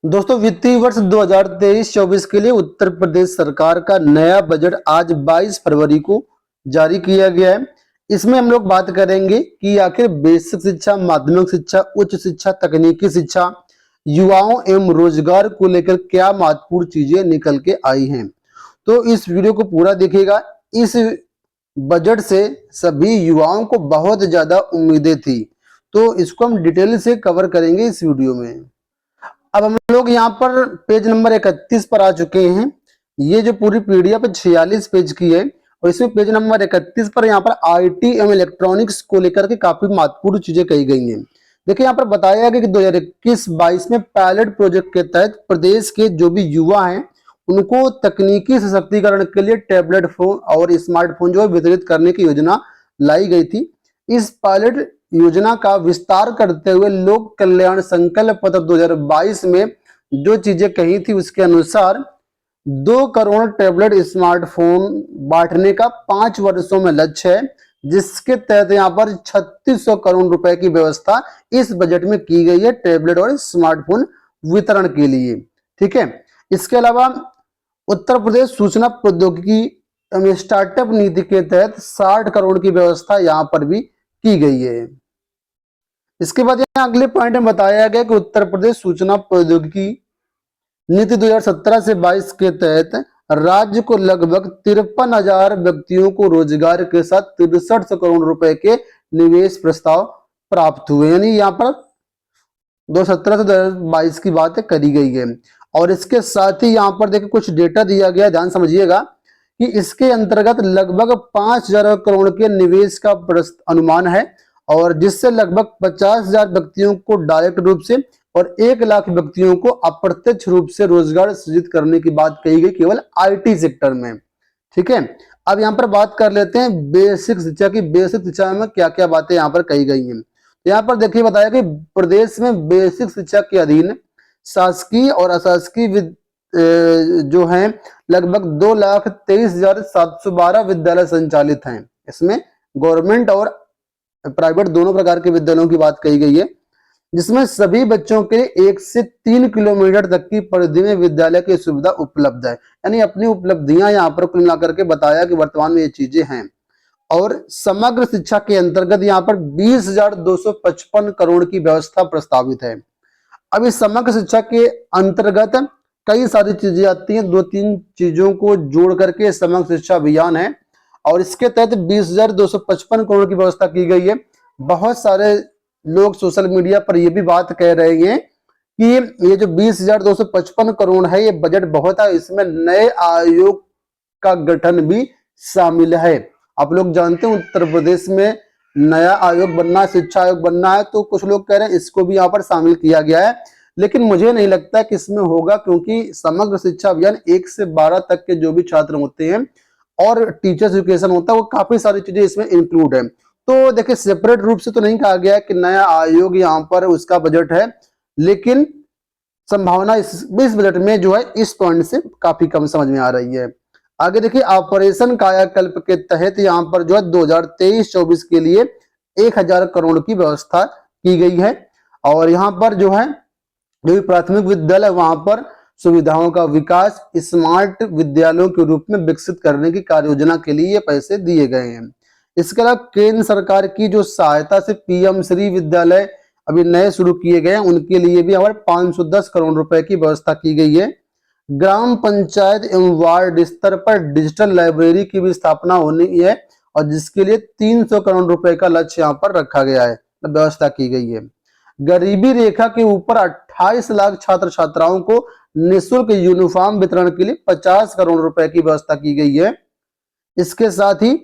दोस्तों, वित्तीय वर्ष 2023-24 के लिए उत्तर प्रदेश सरकार का नया बजट आज 22 फरवरी को जारी किया गया है। इसमें हम लोग बात करेंगे कि आखिर बेसिक शिक्षा, माध्यमिक शिक्षा, उच्च शिक्षा, तकनीकी शिक्षा, युवाओं एवं रोजगार को लेकर क्या महत्वपूर्ण चीजें निकल के आई हैं। तो इस वीडियो को पूरा देखिएगा। इस बजट से सभी युवाओं को बहुत ज्यादा उम्मीदें थी, तो इसको हम डिटेल से कवर करेंगे इस वीडियो में। अब हम लोग यहाँ पर पेज नंबर 31 पर आ चुके हैं। ये जो पूरी पीडीएफ 46 पेज की है और इसमें पेज नंबर 31 पर यहाँ पर आईटी एवं इलेक्ट्रॉनिक्स को लेकर के काफी महत्वपूर्ण चीजें कही गई हैं। देखिए, यहाँ पर बताया गया कि 2021-22 में पायलट प्रोजेक्ट के तहत प्रदेश के जो भी युवा हैं उनको तकनीकी सशक्तिकरण के लिए टैबलेट फोन और स्मार्टफोन जो है वितरित करने की योजना लाई गई थी। इस पायलट योजना का विस्तार करते हुए लोक कल्याण संकल्प पत्र 2022 में जो चीजें कही थी उसके अनुसार 2 करोड़ टैबलेट स्मार्टफोन बांटने का 5 वर्षों में लक्ष्य है, जिसके तहत यहाँ पर 3600 करोड़ रुपए की व्यवस्था इस बजट में की गई है टैबलेट और स्मार्टफोन वितरण के लिए। ठीक है। इसके अलावा उत्तर प्रदेश सूचना प्रौद्योगिकी स्टार्टअप नीति के तहत 60 करोड़ की व्यवस्था यहाँ पर भी की गई है। इसके बाद यहाँ अगले पॉइंट में बताया गया कि उत्तर प्रदेश सूचना प्रौद्योगिकी नीति 2017 से 22 के तहत राज्य को लगभग 53,000 व्यक्तियों को रोजगार के साथ 63 करोड़ रुपए के निवेश प्रस्ताव प्राप्त हुए। यानी यहाँ पर 2017 से 2022 की बात करी गई है। और इसके साथ ही यहाँ पर देखिए कुछ डेटा दिया गया, ध्यान समझिएगा कि इसके अंतर्गत लगभग 5,000 करोड़ के निवेश का अनुमान है और जिससे लगभग 50,000 व्यक्तियों को डायरेक्ट रूप से और 1 लाख व्यक्तियों को अप्रत्यक्ष रूप से रोजगार सृजित करने की बात कही गई केवल आईटी सेक्टर में। ठीक है। अब यहाँ पर बात कर लेते हैं बेसिक शिक्षा की। बेसिक शिक्षा में क्या क्या बातें यहाँ पर कही गई हैं। यहाँ पर देखिए बताया कि प्रदेश में बेसिक शिक्षा के अधीन शासकीय और अशासकीय जो हैं लगभग 2,23,712 विद्यालय संचालित हैं। इसमें गवर्नमेंट और प्राइवेट दोनों प्रकार के विद्यालयों की बात कही गई है, जिसमें सभी बच्चों के 1 से 3 किलोमीटर तक की परिधि में विद्यालय की सुविधा उपलब्ध है। यानी अपनी उपलब्धियां यहाँ पर कुल मिलाकर के बताया कि वर्तमान में ये चीजें हैं। और समग्र शिक्षा के अंतर्गत यहाँ पर 20,255 करोड़ की व्यवस्था प्रस्तावित है। अब इस समग्र शिक्षा के अंतर्गत कई सारी चीजें आती हैं, 2-3 चीजों को जोड़ करके समग्र शिक्षा अभियान है और इसके तहत 20,255 करोड़ की व्यवस्था की गई है। बहुत सारे लोग सोशल मीडिया पर यह भी बात कह रहे हैं कि ये जो 20,255 करोड़ है ये बजट बहुत है, इसमें नए आयोग का गठन भी शामिल है। आप लोग जानते हैं उत्तर प्रदेश में नया आयोग बनना है, शिक्षा आयोग बनना है, तो कुछ लोग कह रहे हैं इसको भी यहाँ पर शामिल किया गया है, लेकिन मुझे नहीं लगता कि इसमें होगा, क्योंकि समग्र शिक्षा अभियान 1 से 12 तक के जो भी छात्र होते हैं और टीचर्स एजुकेशन होता है वो काफी सारी चीजें इसमें इंक्लूड है। तो देखिए सेपरेट रूप से तो नहीं कहा गया है कि नया आयोग यहाँ पर उसका बजट है, लेकिन संभावना इस बजट में जो है इस पॉइंट से काफी कम समझ में आ रही है। आगे देखिए ऑपरेशन कायाकल्प के तहत यहाँ पर जो है 2023-24 के लिए 1,000 करोड़ की व्यवस्था की गई है और यहाँ पर जो है जो भी प्राथमिक विद्यालय वहां पर सुविधाओं का विकास स्मार्ट विद्यालयों के रूप में विकसित करने की कार्य योजना के लिए ये पैसे दिए गए हैं। इसके अलावा केंद्र सरकार की जो सहायता से पीएम श्री विद्यालय अभी नए शुरू किए गए हैं उनके लिए भी हमारे 510 करोड़ रुपए की व्यवस्था की गई है। ग्राम पंचायत एवं वार्ड स्तर पर डिजिटल लाइब्रेरी की भी स्थापना होनी है और जिसके लिए 300 करोड़ रुपए का लक्ष्य यहाँ पर रखा गया है, व्यवस्था की गई है। गरीबी रेखा के ऊपर 28 लाख छात्र छात्राओं को निःशुल्क यूनिफॉर्म वितरण के लिए 50 करोड़ रुपए की व्यवस्था की गई है। इसके साथ ही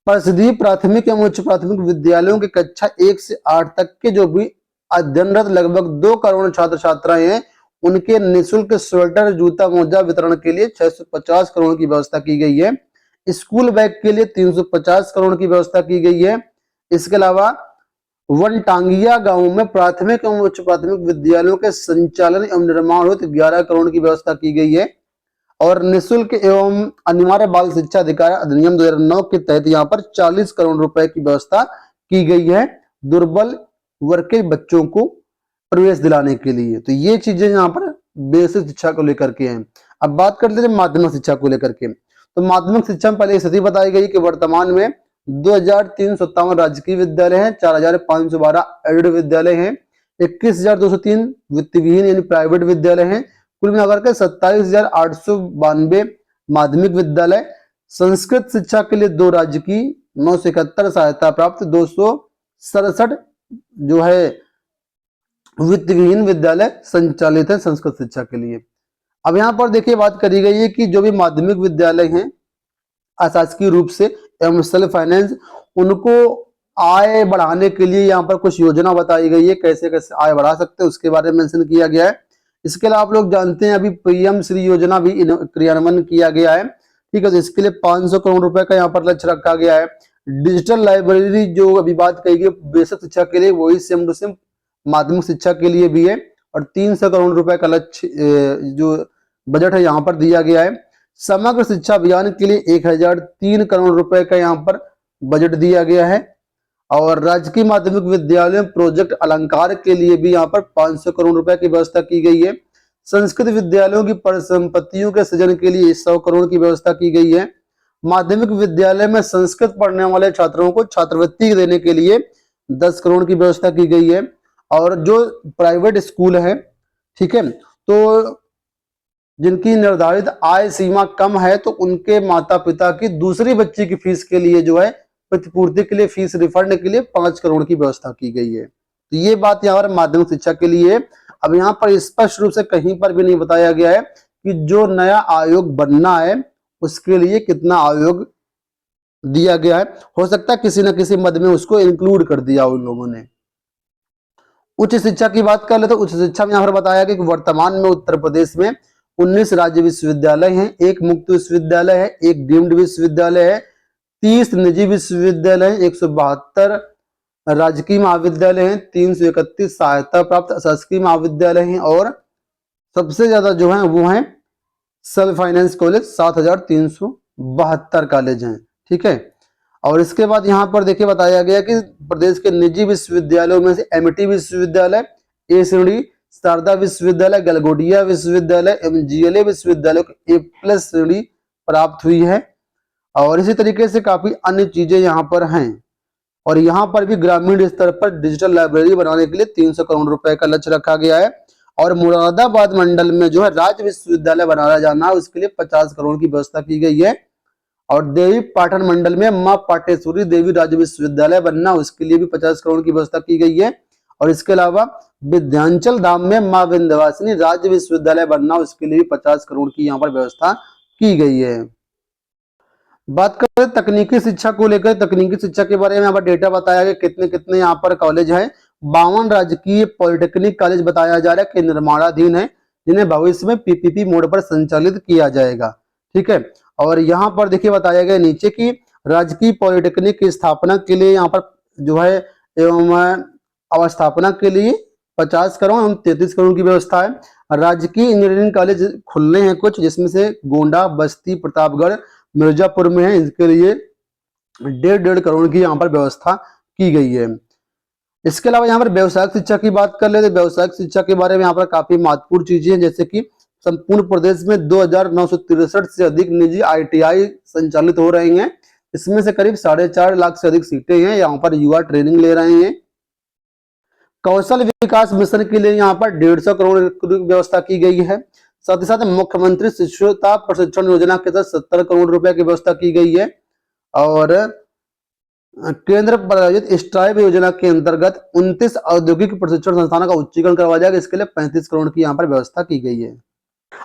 परिषदीय प्राथमिक एवं उच्च प्राथमिक विद्यालयों के कक्षा 1 से 8 तक के जो भी अध्ययनरत लगभग 2 करोड़ छात्र छात्राएं हैं उनके निःशुल्क स्वेटर जूता मोजा वितरण के लिए 650 करोड़ की व्यवस्था की गई है। स्कूल बैग के लिए 350 करोड़ की व्यवस्था की गई है। इसके अलावा वनटांगिया गांव में प्राथमिक एवं उच्च प्राथमिक विद्यालयों के संचालन एवं निर्माण हेतु 11 करोड़ की व्यवस्था की गई है और निःशुल्क एवं अनिवार्य बाल शिक्षा अधिकार अधिनियम 2009 के तहत यहाँ पर 40 करोड़ रुपए की व्यवस्था की गई है दुर्बल वर्ग के बच्चों को प्रवेश दिलाने के लिए। तो ये चीजें यहाँ पर बेसिक शिक्षा को लेकर के हैं। अब बात करते हैं माध्यमिक शिक्षा को लेकर के। तो माध्यमिक शिक्षा में पहले स्थिति बताई गई कि वर्तमान में 2357 राजकीय विद्यालय हैं, 4512 एडेड विद्यालय हैं, 21203 वित्तविहीन यानी प्राइवेट विद्यालय हैं, कुल मिलाकर के 27892 माध्यमिक विद्यालय। संस्कृत शिक्षा के लिए 2 राजकीय, 971 सहायता प्राप्त, 267 जो है वित्तविहीन विद्यालय संचालित है संस्कृत शिक्षा के लिए। अब यहाँ पर देखिए बात करी गई है कि जो भी माध्यमिक विद्यालय हैं अशासकीय रूप से एवं सेल्फ फाइनेंस, उनको आय बढ़ाने के लिए यहाँ पर कुछ योजना बताई गई है, कैसे कैसे आय बढ़ा सकते हैं उसके बारे में मेंशन किया गया है। इसके अलावा आप लोग जानते हैं अभी पीएम श्री योजना भी क्रियान्वयन किया गया है, ठीक है। तो इसके लिए 500 करोड़ रुपए का यहाँ पर लक्ष्य रखा गया है। डिजिटल लाइब्रेरी जो अभी बात कही गई बेसिक शिक्षा के लिए, वही सेम टू सेम माध्यमिक शिक्षा के लिए भी है, और 300 करोड़ रुपए का लक्ष्य जो बजट है यहाँ पर दिया गया है। समग्र शिक्षा अभियान के लिए 1003 करोड़ रुपए का यहाँ पर बजट दिया गया है। और राजकीय माध्यमिक विद्यालय में प्रोजेक्ट अलंकार के लिए भी यहाँ पर 500 करोड़ रुपए की व्यवस्था की गई है। संस्कृत विद्यालयों की परिसंपत्तियों के सृजन के लिए 100 करोड़ की व्यवस्था की गई है। माध्यमिक विद्यालय में संस्कृत पढ़ने वाले छात्रों को छात्रवृत्ति देने के लिए 10 करोड़ की व्यवस्था की गई है। और जो प्राइवेट स्कूल है, ठीक है, तो जिनकी निर्धारित आय सीमा कम है, तो उनके माता पिता की दूसरी बच्ची की फीस के लिए जो है प्रतिपूर्ति के लिए, फीस रिफंड के लिए 5 करोड़ की व्यवस्था की गई है। तो ये बात यहाँ पर माध्यमिक शिक्षा के लिए। अब यहाँ पर स्पष्ट रूप से कहीं पर भी नहीं बताया गया है कि जो नया आयोग बनना है उसके लिए कितना आयोग दिया गया है। हो सकता है किसी न किसी मद में उसको इंक्लूड कर दिया उन लोगों ने। उच्च शिक्षा की बात कर ले तो उच्च शिक्षा में यहाँ पर बताया गया कि वर्तमान में उत्तर प्रदेश में 19 राज्य विश्वविद्यालय हैं, 1 मुक्त विश्वविद्यालय है, 1 डीम्ड विश्वविद्यालय है, 30 निजी विश्वविद्यालय हैं, 172 राजकीय महाविद्यालय हैं, 331 सहायता प्राप्त शासकीय महाविद्यालय हैं, और सबसे ज्यादा जो है वो है सेल्फ फाइनेंस कॉलेज, 7372 कॉलेज हैं, ठीक है। और इसके बाद यहाँ पर देखिए बताया गया कि प्रदेश के निजी विश्वविद्यालयों में से एमटी विश्वविद्यालय, ए श्रेणी, शारदा विश्वविद्यालय, गलगोटिया विश्वविद्यालय एवं जीएलए विश्वविद्यालय को A+ श्रेणी प्राप्त हुई है। और इसी तरीके से काफी अन्य चीजें यहाँ पर हैं। और यहाँ पर भी ग्रामीण स्तर पर डिजिटल लाइब्रेरी बनाने के लिए 300 करोड़ रुपए का लक्ष्य रखा गया है। और मुरादाबाद मंडल में जो है राज्य विश्वविद्यालय बनाया जाना है, उसके लिए 50 करोड़ की व्यवस्था की गई है। और देवी पाटन मंडल में मां पाटेश्वरी देवी राज्य विश्वविद्यालय बनना, उसके लिए भी 50 करोड़ की व्यवस्था की गई है। और इसके अलावा विंध्याचल धाम में मां विंध्यवासिनी राज्य विश्वविद्यालय बनना, उसके लिए भी 50 करोड़ की यहाँ पर व्यवस्था की गई है। बात करें तकनीकी शिक्षा को लेकर, तकनीकी शिक्षा के बारे में यहाँ पर डेटा बताया गया कितने कितने यहाँ पर कॉलेज हैं। 52 राजकीय पॉलिटेक्निक कॉलेज बताया जा रहा है कि निर्माणाधीन है, जिन्हें भविष्य में पीपीपी मोड पर संचालित किया जाएगा, ठीक है। और यहाँ पर देखिए बताया गया नीचे की राजकीय पॉलिटेक्निक की स्थापना के लिए यहाँ पर जो है एवं अवस्थापना के लिए 50 करोड़ एवं 33 करोड़ की व्यवस्था है। राजकीय इंजीनियरिंग कॉलेज खुलने हैं कुछ, जिसमें से गोंडा, बस्ती, प्रतापगढ़, मिर्जापुर में है, इसके लिए 1.5 करोड़ की यहाँ पर व्यवस्था की गई है। इसके अलावा यहाँ पर व्यवसायिक शिक्षा की बात कर ले तो व्यवसायिक शिक्षा के बारे में यहाँ पर काफी महत्वपूर्ण चीजें हैं, जैसे कि संपूर्ण प्रदेश में 2963 से अधिक निजी ITI संचालित हो रही हैं। इसमें से करीब 4.5 लाख से अधिक सीटें हैं, यहाँ पर युवा ट्रेनिंग ले रहे हैं। कौशल विकास मिशन के लिए यहाँ पर 150 करोड़ की व्यवस्था की गई है। साथ ही साथ मुख्यमंत्री शिक्षुता प्रशिक्षण योजना के तहत 70 करोड़ रुपए की व्यवस्था की गई है। और केंद्र प्रायोजित स्ट्राइव योजना के अंतर्गत 29 औद्योगिक प्रशिक्षण संस्थानों का उच्चीकरण करवाया जाएगा, इसके लिए 35 करोड़ की यहाँ पर व्यवस्था की गई है।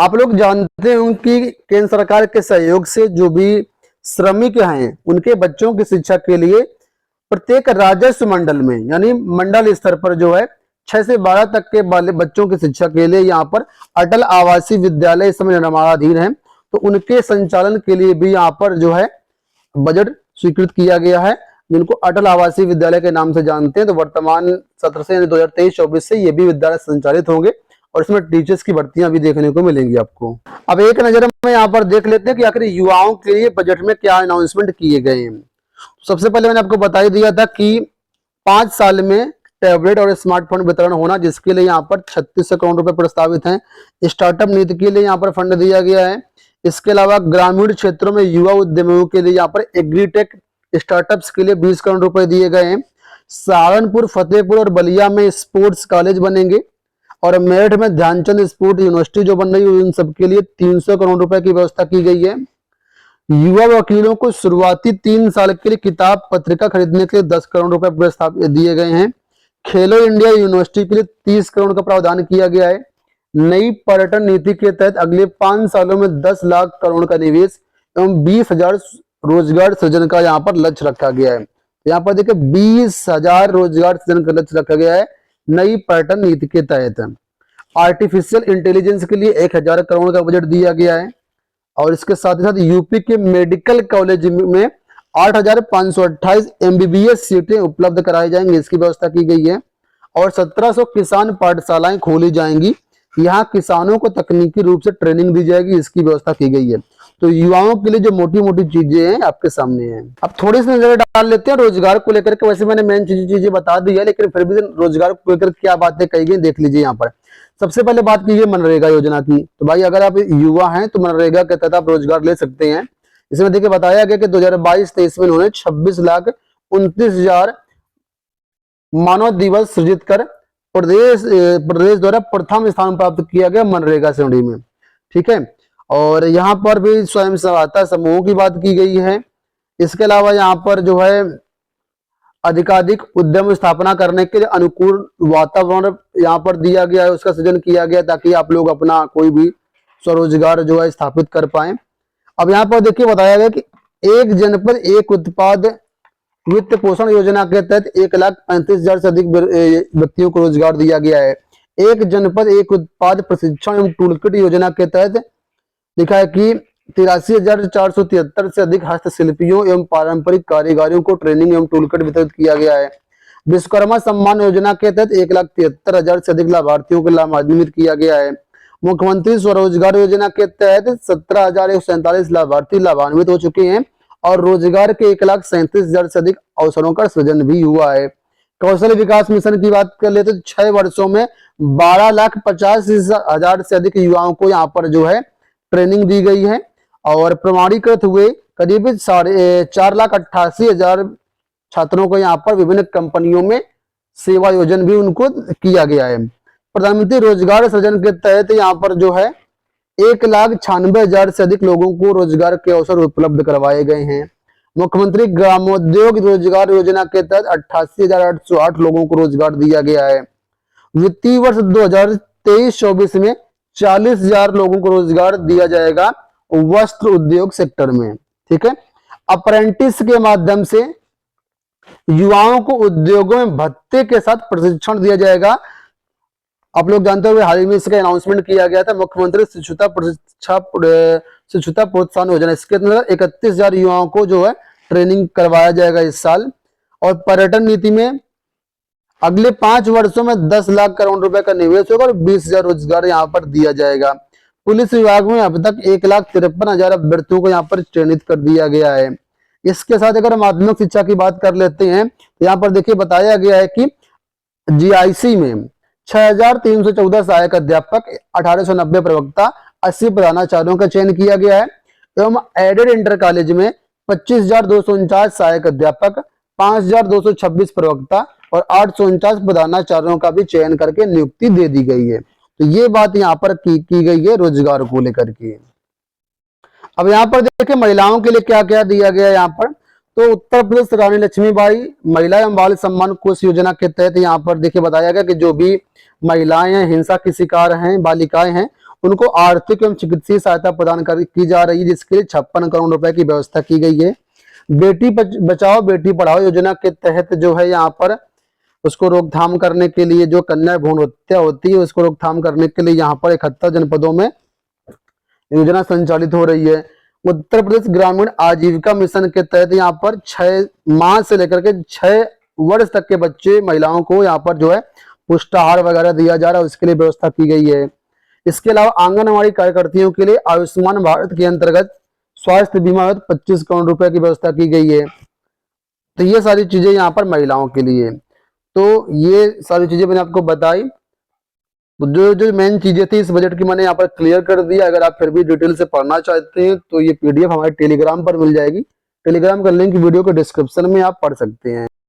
आप लोग जानते हैं कि केंद्र सरकार के सहयोग से जो भी श्रमिक हैं उनके बच्चों की शिक्षा के लिए प्रत्येक राजस्व मंडल में यानी मंडल स्तर पर जो है 6 से 12 तक के वाले बच्चों की शिक्षा के लिए यहाँ पर अटल आवासीय विद्यालय इस समय निर्माणाधीन है, तो उनके संचालन के लिए भी यहाँ पर जो है बजट स्वीकृत किया गया है, जिनको अटल आवासीय विद्यालय के नाम से जानते हैं। तो वर्तमान सत्र से यानी 2023-24 से ये भी विद्यालय संचालित होंगे और इसमें टीचर्स की भर्तियां भी देखने को मिलेंगी आपको। अब एक नजर में यहाँ पर देख लेते हैं कि आखिर युवाओं के लिए बजट में क्या अनाउंसमेंट किए गए हैं। सबसे पहले मैंने आपको बता ही दिया था कि 5 साल में टैबलेट और स्मार्टफोन वितरण होना, जिसके लिए यहाँ पर 3600 करोड़ रुपए प्रस्तावित हैं। स्टार्टअप नीति के लिए यहाँ पर फंड दिया गया है। इसके अलावा ग्रामीण क्षेत्रों में युवा उद्यमियों के लिए यहाँ पर एग्रीटेक स्टार्टअप्स के लिए 20 करोड़ रुपए दिए गए हैं। सहारनपुर, फतेहपुर और बलिया में स्पोर्ट्स कॉलेज बनेंगे और मेरठ में ध्यानचंद स्पोर्ट्स यूनिवर्सिटी जो बन रही है उन सबके लिए 300 करोड़ रुपए की व्यवस्था की गई है। युवा वकीलों को शुरुआती 3 साल के लिए किताब पत्रिका खरीदने के लिए 10 करोड़ रुपए प्रस्ताव दिए गए हैं। खेलो इंडिया यूनिवर्सिटी के लिए 30 करोड़ का प्रावधान किया गया है। नई पर्यटन नीति के तहत अगले 5 सालों में 10 लाख करोड़ का निवेश एवं 20,000 रोजगार सृजन का यहाँ पर लक्ष्य रखा गया है। यहाँ पर देखिए 20,000 रोजगार सृजन का लक्ष्य रखा गया है नई पर्यटन नीति के तहत। आर्टिफिशियल इंटेलिजेंस के लिए 1000 करोड़ का बजट दिया गया है और इसके साथ ही साथ यूपी के मेडिकल कॉलेज में 8,528 MBBS सीटें उपलब्ध कराई जाएंगी, इसकी व्यवस्था की गई है। और 1700 किसान पाठशालाएं खोली जाएंगी, यहाँ किसानों को तकनीकी रूप से ट्रेनिंग दी जाएगी, इसकी व्यवस्था की गई है। तो युवाओं के लिए जो मोटी मोटी चीजें हैं आपके सामने हैं। अब थोड़ी सी नजर डाल लेते हैं रोजगार को लेकर के। वैसे मैंने मेन चीजें बता दी है, लेकिन फिर भी रोजगार को लेकर क्या बातें कही गई देख लीजिए। यहाँ पर सबसे पहले बात की गई मनरेगा योजना की। तो भाई अगर आप युवा हैं तो मनरेगा के तहत आप रोजगार ले सकते हैं। इसमें देखिए बताया गया कि 2022-23 में उन्होंने 26,29,000 मानव दिवस सृजित कर प्रदेश द्वारा प्रथम स्थान प्राप्त किया गया मनरेगा श्रेणी में। ठीक है, और यहाँ पर भी स्वयं सहायता समूहों की बात की गई है। इसके अलावा यहाँ पर जो है अधिकाधिक उद्यम स्थापना करने के लिए अनुकूल वातावरण यहाँ पर दिया गया है, उसका सृजन किया गया ताकि आप लोग अपना कोई भी स्वरोजगार जो है स्थापित कर पाए। अब यहाँ पर देखिए बताया गया कि एक जनपद एक उत्पाद वित्त पोषण योजना के तहत 1,35,000 से अधिक व्यक्तियों को रोजगार दिया गया है। एक जनपद एक उत्पाद प्रशिक्षण एवं टूलकिट योजना के तहत लिखा है कि 83,473 से अधिक हस्तशिल्पियों एवं पारंपरिक कारीगरों को ट्रेनिंग एवं टूलकिट वितरित किया गया है। विश्वकर्मा सम्मान योजना के तहत 1,73,000 से अधिक लाभार्थियों को लाभान्वित किया गया है। मुख्यमंत्री स्वरोजगार योजना के तहत 17,147 लाभार्थी लाभान्वित हो चुके हैं और रोजगार के 1,37,000 से अधिक अवसरों का सृजन भी हुआ है। कौशल विकास मिशन की बात कर ले तो 6 वर्षों में 12,50,000 से अधिक युवाओं को यहाँ पर जो है ट्रेनिंग दी गई है और प्रमाणीकृत हुए करीब 4,88,000 छात्रों को यहाँ पर विभिन्न कंपनियों में सेवा योजन भी उनको किया गया है। प्रधानमंत्री रोजगार सृजन के तहत यहाँ पर जो है 1,96,000 से अधिक लोगों को रोजगार के अवसर उपलब्ध करवाए गए हैं। मुख्यमंत्री ग्रामोद्योग रोजगार योजना के तहत 88,808 लोगों को रोजगार दिया गया है। वित्तीय वर्ष 2023-24 में 40,000 लोगों को रोजगार दिया जाएगा वस्त्र उद्योग सेक्टर में। ठीक है, अप्रेंटिस के माध्यम से युवाओं को उद्योगों में भत्ते के साथ प्रशिक्षण दिया जाएगा। आप लोग जानते हुए हाल ही में इसका अनाउंसमेंट किया गया था, मुख्यमंत्री शिक्षुता प्रोत्साहन योजना। इसके अंदर 31,000 युवाओं को जो है ट्रेनिंग करवाया जाएगा इस साल। और पर्यटन नीति में अगले 5 वर्षों में 10 लाख करोड़ रुपए का निवेश होगा और 20,000 रोजगार यहाँ पर दिया जाएगा। पुलिस विभाग में अब तक 1,53,000 अभ्यर्थियों को यहाँ पर चयनित कर दिया गया है। इसके साथ अगर माध्यमिक शिक्षा की बात कर लेते हैं तो यहाँ पर देखिए बताया गया है कि GIC में 6,314 सहायक अध्यापक, 1,890 प्रवक्ता, 80 प्रधानाचार्यों का चयन किया गया है एवं एडेड इंटर कॉलेज में 25,249 सहायक अध्यापक, 5,226 प्रवक्ता और 849 प्रधानाचार्यों का भी चयन करके नियुक्ति दे दी गई है। तो ये बात यहाँ पर की गई है रोजगार को लेकर के। अब यहाँ पर देखिए महिलाओं के लिए क्या क्या दिया गया है यहाँ पर। तो उत्तर प्रदेश रानी लक्ष्मीबाई महिला एवं बाल सम्मान कोष योजना के तहत यहाँ पर देखिए बताया गया कि जो भी महिलाएं हैं, हिंसा की शिकार हैं, बालिकाएं हैं, उनको आर्थिक एवं चिकित्सीय सहायता प्रदान की जा रही है, जिसके लिए 56 करोड़ रुपए की व्यवस्था की गई है। बेटी बचाओ बेटी पढ़ाओ योजना के तहत जो है यहाँ पर उसको रोकथाम करने के लिए, जो कन्या भ्रूण हत्या होती है उसको रोकथाम करने के लिए यहाँ पर 71 जनपदों में योजना संचालित हो रही है। उत्तर प्रदेश ग्रामीण आजीविका मिशन के तहत यहाँ पर 6 माह से लेकर के 6 वर्ष तक के बच्चे महिलाओं को यहाँ पर जो है पुष्टाहार वगैरह दिया जा रहा है, उसके लिए व्यवस्था की गई है। इसके अलावा आंगनबाड़ी कार्यकर्तियों के लिए आयुष्मान भारत के अंतर्गत स्वास्थ्य बीमा 25 करोड़ रुपए की व्यवस्था की गई है। तो ये सारी चीजें यहाँ पर महिलाओं के लिए। तो ये सारी चीजें मैंने आपको बताई। तो जो जो मेन चीजें थी इस बजट की मैंने यहाँ पर क्लियर कर दिया। अगर आप फिर भी डिटेल से पढ़ना चाहते हैं तो ये पीडीएफ हमारे टेलीग्राम पर मिल जाएगी। टेलीग्राम का लिंक वीडियो के डिस्क्रिप्शन में आप पढ़ सकते हैं।